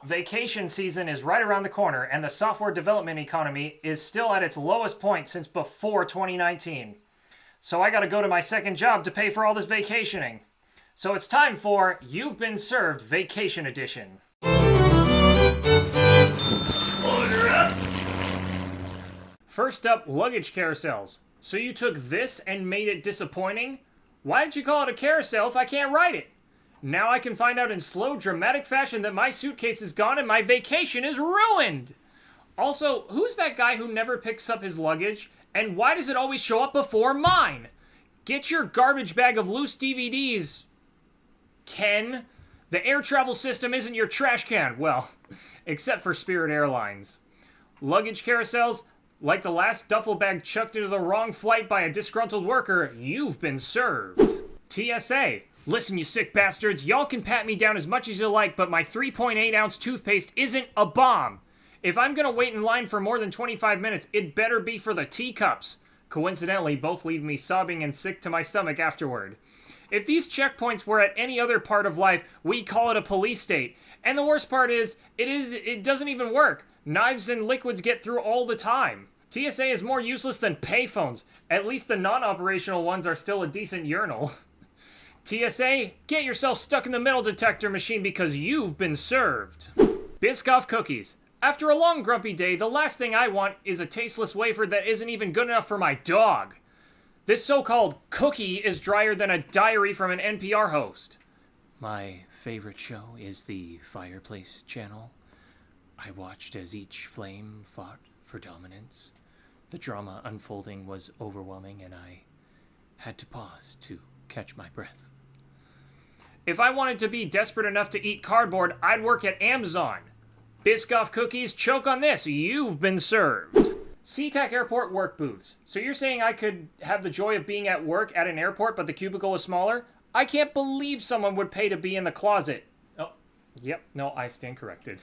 Vacation season is right around the corner, and the software development economy is still at its lowest point since before 2019. So I gotta go to my second job to pay for all this vacationing. So it's time for You've Been Served Vacation Edition. Order up! First up, luggage carousels. So you took this and made it disappointing? Why did you call it a carousel if I can't ride it? Now I can find out in slow, dramatic fashion that my suitcase is gone and my vacation is ruined! Also, who's that guy who never picks up his luggage? And why does it always show up before mine? Get your garbage bag of loose DVDs, Ken. The air travel system isn't your trash can. Well, except for Spirit Airlines. Luggage carousels, like the last duffel bag chucked into the wrong flight by a disgruntled worker, you've been served. TSA. Listen, you sick bastards, y'all can pat me down as much as you like, but my 3.8-ounce toothpaste isn't a bomb. If I'm gonna wait in line for more than 25 minutes, it better be for the teacups. Coincidentally, both leave me sobbing and sick to my stomach afterward. If these checkpoints were at any other part of life, we call it a police state. And the worst part is, it doesn't even work. Knives and liquids get through all the time. TSA is more useless than payphones. At least the non-operational ones are still a decent urinal. TSA, get yourself stuck in the metal detector machine because you've been served. Biscoff cookies. After a long grumpy day, the last thing I want is a tasteless wafer that isn't even good enough for my dog. This so-called cookie is drier than a diary from an NPR host. My favorite show is the Fireplace Channel. I watched as each flame fought for dominance. The drama unfolding was overwhelming and I had to pause to catch my breath. If I wanted to be desperate enough to eat cardboard, I'd work at Amazon. Biscoff cookies, choke on this. You've been served. SeaTac Airport work booths. So you're saying I could have the joy of being at work at an airport, but the cubicle is smaller? I can't believe someone would pay to be in the closet. Oh, yep, no, I stand corrected.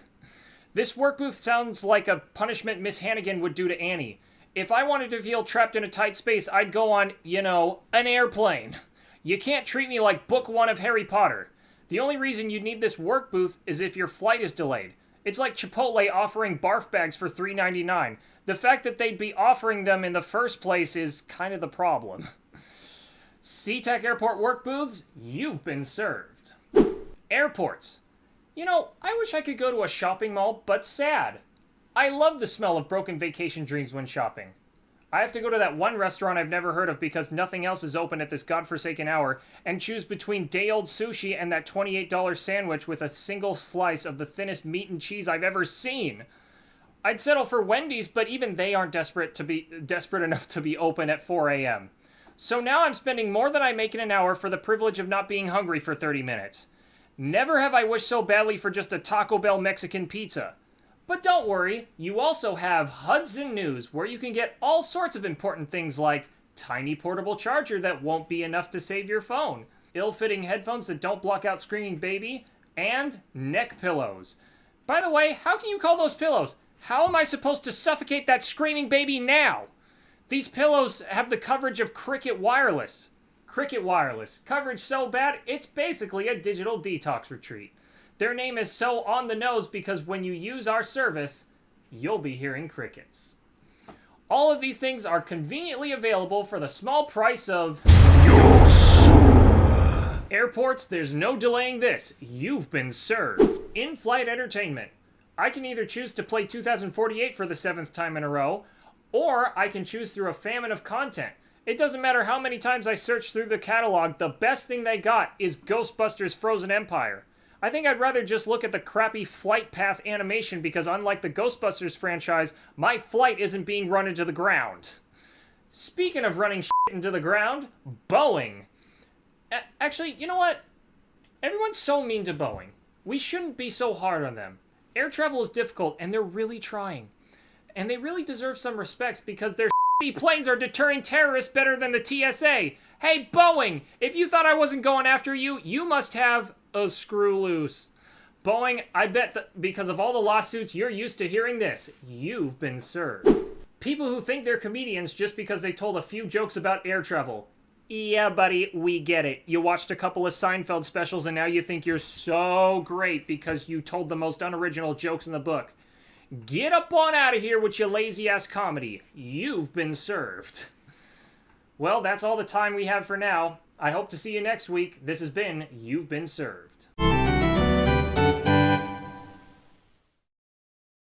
This work booth sounds like a punishment Miss Hannigan would do to Annie. If I wanted to feel trapped in a tight space, I'd go on, an airplane. You can't treat me like book 1 of Harry Potter. The only reason you'd need this work booth is if your flight is delayed. It's like Chipotle offering barf bags for $3.99. The fact that they'd be offering them in the first place is kind of the problem. SeaTac Airport work booths, you've been served. Airports. I wish I could go to a shopping mall, but sad. I love the smell of broken vacation dreams when shopping. I have to go to that one restaurant I've never heard of because nothing else is open at this godforsaken hour and choose between day-old sushi and that $28 sandwich with a single slice of the thinnest meat and cheese I've ever seen. I'd settle for Wendy's, but even they aren't desperate enough to be open at 4 a.m. So now I'm spending more than I make in an hour for the privilege of not being hungry for 30 minutes. Never have I wished so badly for just a Taco Bell Mexican pizza. But don't worry, you also have Hudson News, where you can get all sorts of important things like tiny portable charger that won't be enough to save your phone, ill-fitting headphones that don't block out screaming baby, and neck pillows. By the way, how can you call those pillows? How am I supposed to suffocate that screaming baby now? These pillows have the coverage of Cricket Wireless. Cricket Wireless. Coverage so bad, it's basically a digital detox retreat. Their name is so on the nose because when you use our service, you'll be hearing crickets. All of these things are conveniently available for the small price of... Airports, there's no delaying this. You've been served. In-flight entertainment. I can either choose to play 2048 for the 7th time in a row, or I can choose through a famine of content. It doesn't matter how many times I search through the catalog, the best thing they got is Ghostbusters Frozen Empire. I think I'd rather just look at the crappy flight path animation because unlike the Ghostbusters franchise, my flight isn't being run into the ground. Speaking of running shit into the ground, Boeing. Actually, you know what? Everyone's so mean to Boeing. We shouldn't be so hard on them. Air travel is difficult and they're really trying. And they really deserve some respects because their shitty planes are deterring terrorists better than the TSA. Hey, Boeing, if you thought I wasn't going after you, you must have a screw loose. Boeing, I bet that because of all the lawsuits, you're used to hearing this. You've been served. People who think they're comedians just because they told a few jokes about air travel. Yeah, buddy, we get it. You watched a couple of Seinfeld specials and now you think you're so great because you told the most unoriginal jokes in the book. Get up on out of here with your lazy ass comedy. You've been served. Well, that's all the time we have for now. I hope to see you next week. This has been You've Been Served.